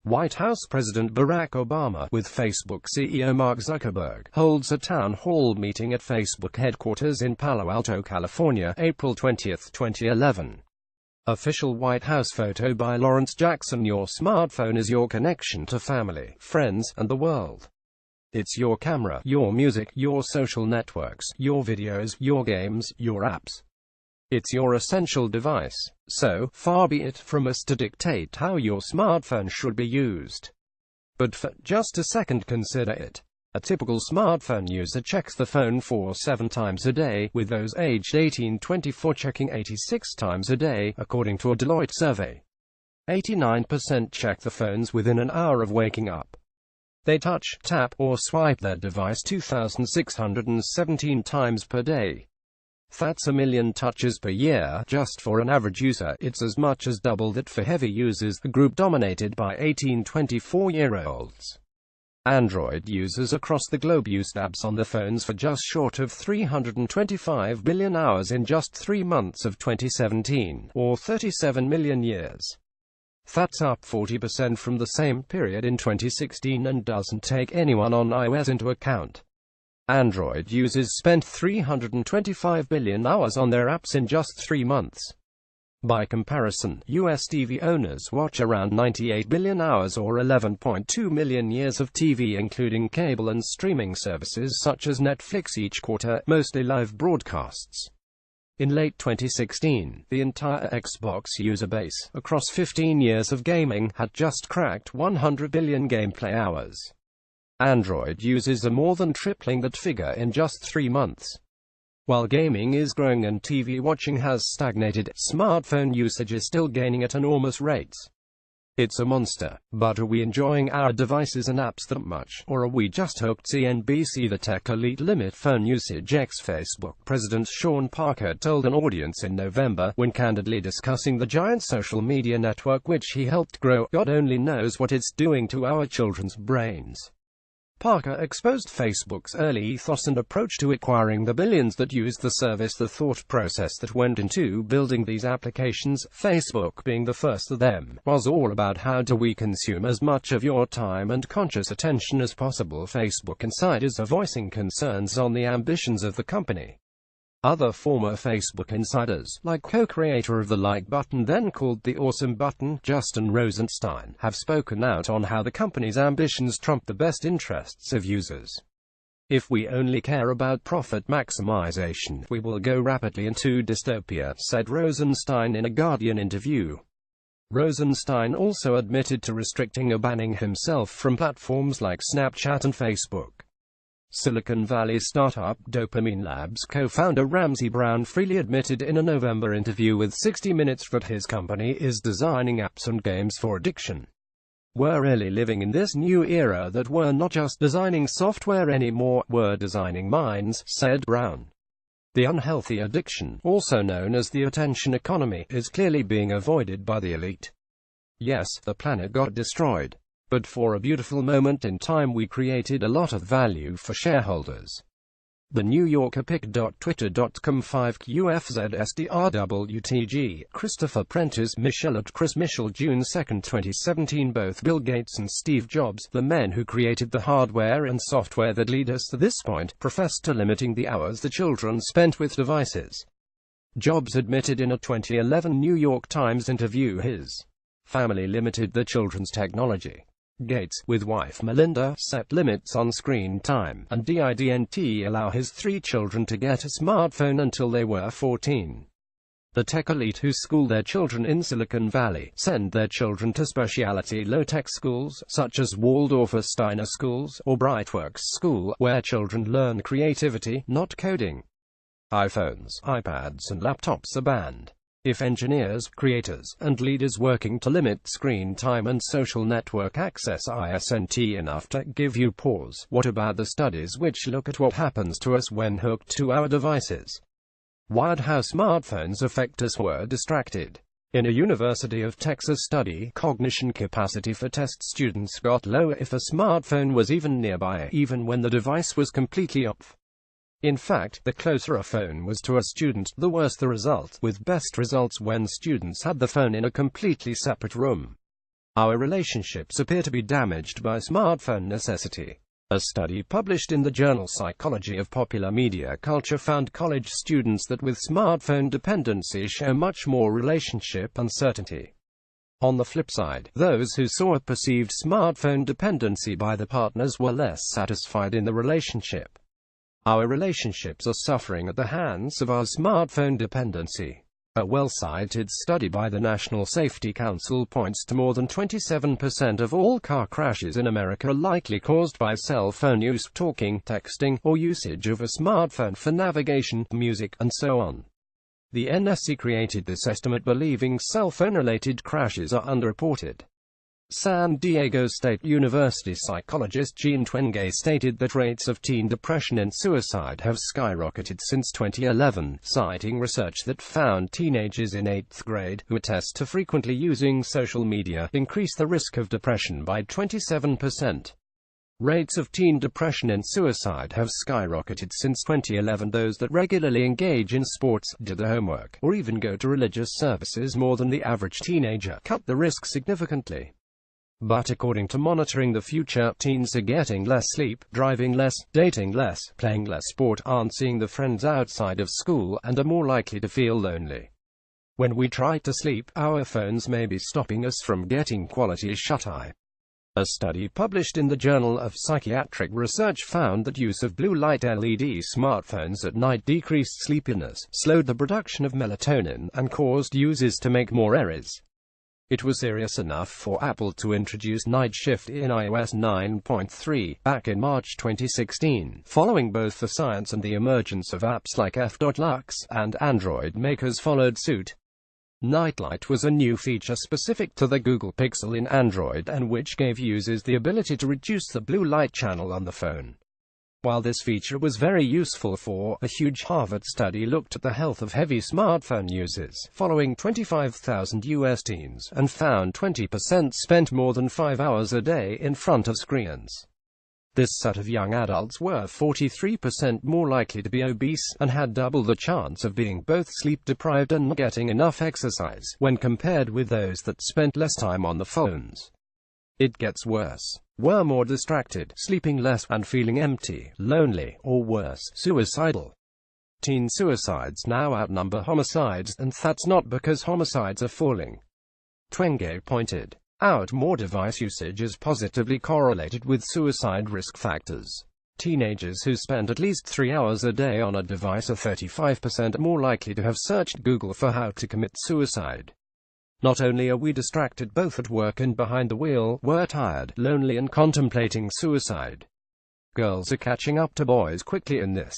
White House President Barack Obama, with Facebook CEO Mark Zuckerberg, holds a town hall meeting at Facebook headquarters in Palo Alto, California, April 20, 2011. Official White House photo by Lawrence Jackson. Your smartphone is your connection to family, friends, and the world. It's your camera, your music, your social networks, your videos, your games, your apps. It's your essential device. So, far be it from us to dictate how your smartphone should be used. But for just a second, consider it. A typical smartphone user checks the phone 7 times a day, with those aged 18-24 checking 86 times a day, according to a Deloitte survey. 89% check the phones within an hour of waking up. They touch, tap, or swipe their device 2,617 times per day. That's 1 million touches per year. Just for an average user, it's as much as double that for heavy users, the group dominated by 18-24-year-olds. Android users across the globe used apps on their phones for just short of 325 billion hours in just 3 months of 2017, or 37 million years. That's up 40% from the same period in 2016 and doesn't take anyone on iOS into account. Android users spent 325 billion hours on their apps in just 3 months. By comparison, US TV owners watch around 98 billion hours or 11.2 million years of TV, including cable and streaming services such as Netflix each quarter, mostly live broadcasts. In late 2016, the entire Xbox user base, across 15 years of gaming, had just cracked 100 billion gameplay hours. Android users are more than tripling that figure in just 3 months. While gaming is growing and TV watching has stagnated, smartphone usage is still gaining at enormous rates. It's a monster, but are we enjoying our devices and apps that much, or are we just hooked? CNBC. The tech elite limit phone usage. Ex-Facebook President Sean Parker told an audience in November, when candidly discussing the giant social media network which he helped grow, "God only knows what it's doing to our children's brains." Parker exposed Facebook's early ethos and approach to acquiring the billions that used the service, the thought process that went into building these applications, Facebook being the first of them, was all about how do we consume as much of your time and conscious attention as possible. Facebook insiders are voicing concerns on the ambitions of the company. Other former Facebook insiders, like co-creator of the like button then called the awesome button, Justin Rosenstein, have spoken out on how the company's ambitions trump the best interests of users. "If we only care about profit maximization, we will go rapidly into dystopia," said Rosenstein in a Guardian interview. Rosenstein also admitted to restricting or banning himself from platforms like Snapchat and Facebook. Silicon Valley startup Dopamine Labs co-founder Ramsey Brown freely admitted in a November interview with 60 Minutes that his company is designing apps and games for addiction. "We're really living in this new era that we're not just designing software anymore, we're designing minds," said Brown. The unhealthy addiction, also known as the attention economy, is clearly being avoided by the elite. Yes, the planet got destroyed. But for a beautiful moment in time we created a lot of value for shareholders. The New Yorker pic.twitter.com 5QFZSDRWTG, Christopher Prentice Michelle at Chris Michel June 2, 2017. Both Bill Gates and Steve Jobs, the men who created the hardware and software that lead us to this point, professed to limiting the hours the children spent with devices. Jobs admitted in a 2011 New York Times interview his family limited the children's technology. Gates, with wife Melinda, set limits on screen time, and didn't allow his 3 children to get a smartphone until they were 14. The tech elite who school their children in Silicon Valley send their children to specialty low-tech schools, such as Waldorf or Steiner schools, or Brightworks School, where children learn creativity, not coding. iPhones, iPads and laptops are banned. If engineers, creators, and leaders working to limit screen time and social network access isn't enough to give you pause, what about the studies which look at what happens to us when hooked to our devices? Wired how smartphones affect us. We're distracted. In a University of Texas study, cognition capacity for test students got lower if a smartphone was even nearby, even when the device was completely off. In fact, the closer a phone was to a student, the worse the result, with best results when students had the phone in a completely separate room. Our relationships appear to be damaged by smartphone necessity. A study published in the journal Psychology of Popular Media Culture found college students that with smartphone dependency show much more relationship uncertainty. On the flip side, those who saw a perceived smartphone dependency by the partners were less satisfied in the relationship. Our relationships are suffering at the hands of our smartphone dependency. A well-cited study by the National Safety Council points to more than 27% of all car crashes in America are likely caused by cell phone use, talking, texting, or usage of a smartphone for navigation, music, and so on. The NSC created this estimate believing cell phone-related crashes are underreported. San Diego State University psychologist Jean Twenge stated that rates of teen depression and suicide have skyrocketed since 2011, citing research that found teenagers in 8th grade, who attest to frequently using social media, increase the risk of depression by 27%. Rates of teen depression and suicide have skyrocketed since 2011. Those that regularly engage in sports, do their homework, or even go to religious services more than the average teenager, cut the risk significantly. But according to Monitoring the Future, teens are getting less sleep, driving less, dating less, playing less sport, aren't seeing the friends outside of school, and are more likely to feel lonely. When we try to sleep, our phones may be stopping us from getting quality shut-eye. A study published in the Journal of Psychiatric Research found that use of blue light LED smartphones at night decreased sleepiness, slowed the production of melatonin, and caused users to make more errors. It was serious enough for Apple to introduce Night Shift in iOS 9.3 back in March 2016. Following both the science and the emergence of apps like F.Lux, and Android makers followed suit. Nightlight was a new feature specific to the Google Pixel in Android and which gave users the ability to reduce the blue light channel on the phone. While this feature was very useful for, a huge Harvard study looked at the health of heavy smartphone users, following 25,000 US teens, and found 20% spent more than 5 hours a day in front of screens. This set of young adults were 43% more likely to be obese, and had double the chance of being both sleep-deprived and not getting enough exercise, when compared with those that spent less time on the phones. It gets worse. Were more distracted, sleeping less, and feeling empty, lonely, or worse, suicidal. Teen suicides now outnumber homicides, and that's not because homicides are falling. Twenge pointed out more device usage is positively correlated with suicide risk factors. Teenagers who spend at least 3 hours a day on a device are 35% more likely to have searched Google for how to commit suicide. Not only are we distracted both at work and behind the wheel, we're tired, lonely, and contemplating suicide. Girls are catching up to boys quickly in this.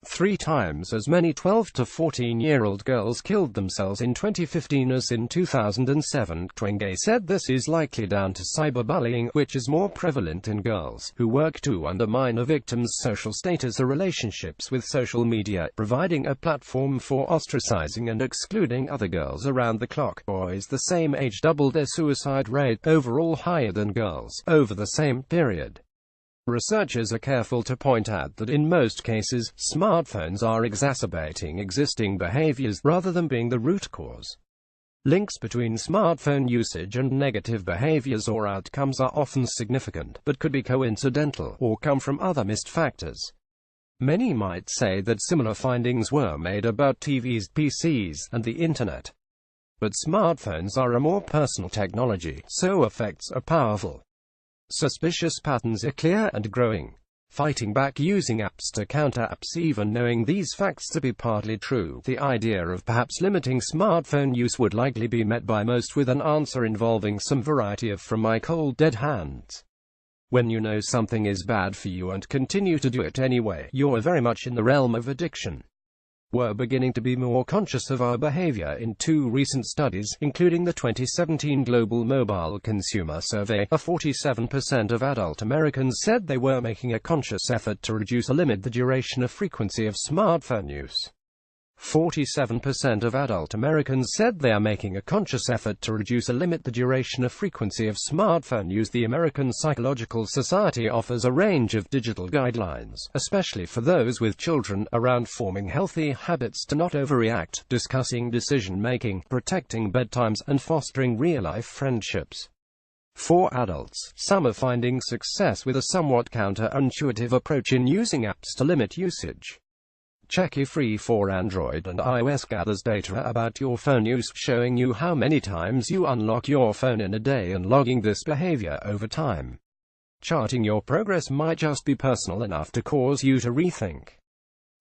3 times as many 12 to 14-year-old girls killed themselves in 2015 as in 2007. Twenge said this is likely down to cyberbullying, which is more prevalent in girls, who work to undermine a victim's social status or relationships with social media, providing a platform for ostracizing and excluding other girls around the clock. Boys the same age doubled their suicide rate, overall higher than girls, over the same period. Researchers are careful to point out that in most cases, smartphones are exacerbating existing behaviors, rather than being the root cause. Links between smartphone usage and negative behaviors or outcomes are often significant, but could be coincidental, or come from other missed factors. Many might say that similar findings were made about TVs, PCs, and the Internet. But smartphones are a more personal technology, so effects are powerful. Suspicious patterns are clear and growing. Fighting back using apps to counter apps, even knowing these facts to be partly true. The idea of perhaps limiting smartphone use would likely be met by most with an answer involving some variety of "from my cold dead hands." When you know something is bad for you and continue to do it anyway, you're very much in the realm of addiction. We're beginning to be more conscious of our behavior in 2 recent studies, including the 2017 Global Mobile Consumer Survey. 47% of adult Americans said they were making a conscious effort to reduce or limit the duration or frequency of smartphone use. 47% of adult Americans said they are making a conscious effort to reduce or limit the duration or frequency of smartphone use. The American Psychological Society offers a range of digital guidelines, especially for those with children, around forming healthy habits to not overreact, discussing decision-making, protecting bedtimes, and fostering real-life friendships. For adults, some are finding success with a somewhat counterintuitive approach in using apps to limit usage. Checky Free for Android and iOS gathers data about your phone use, showing you how many times you unlock your phone in a day and logging this behavior over time. Charting your progress might just be personal enough to cause you to rethink.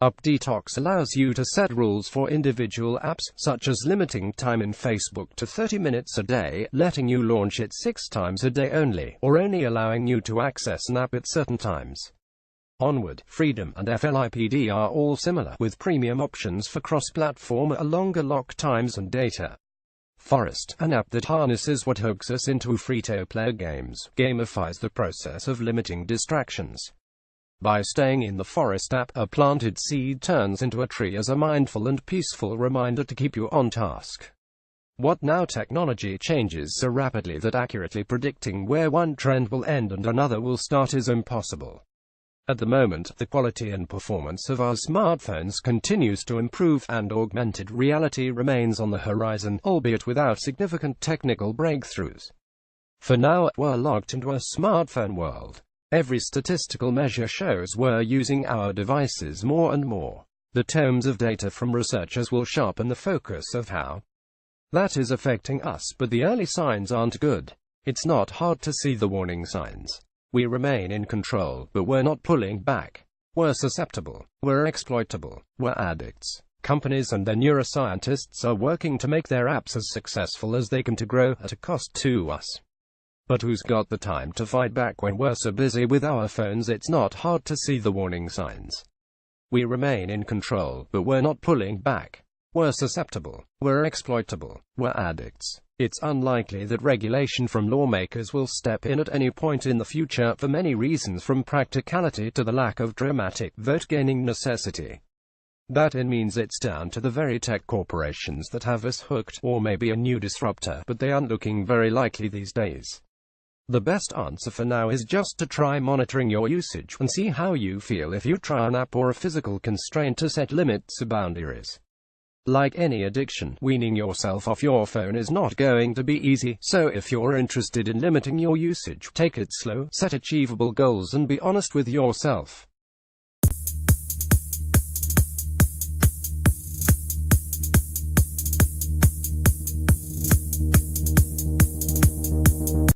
App Detox allows you to set rules for individual apps, such as limiting time in Facebook to 30 minutes a day, letting you launch it 6 times a day only, or only allowing you to access an app at certain times. Onward, Freedom, and FLIPD are all similar, with premium options for cross-platform, longer lock times and data. Forest, an app that harnesses what hooks us into free-to-play games, gamifies the process of limiting distractions. By staying in the Forest app, a planted seed turns into a tree as a mindful and peaceful reminder to keep you on task. What now? Technology changes so rapidly that accurately predicting where one trend will end and another will start is impossible. At the moment, the quality and performance of our smartphones continues to improve, and augmented reality remains on the horizon, albeit without significant technical breakthroughs. For now, we're locked into a smartphone world. Every statistical measure shows we're using our devices more and more. The tomes of data from researchers will sharpen the focus of how that is affecting us, but the early signs aren't good. It's not hard to see the warning signs. We remain in control, but we're not pulling back. We're susceptible. We're exploitable. We're addicts. Companies and their neuroscientists are working to make their apps as successful as they can to grow at a cost to us. But who's got the time to fight back when we're so busy with our phones? It's not hard to see the warning signs. We remain in control, but we're not pulling back. We're susceptible. We're exploitable. We're addicts. It's unlikely that regulation from lawmakers will step in at any point in the future, for many reasons, from practicality to the lack of dramatic vote-gaining necessity. That means it's down to the very tech corporations that have us hooked, or maybe a new disruptor, but they aren't looking very likely these days. The best answer for now is just to try monitoring your usage, and see how you feel if you try an app or a physical constraint to set limits or boundaries. Like any addiction, weaning yourself off your phone is not going to be easy, so if you're interested in limiting your usage, take it slow, set achievable goals, and be honest with yourself.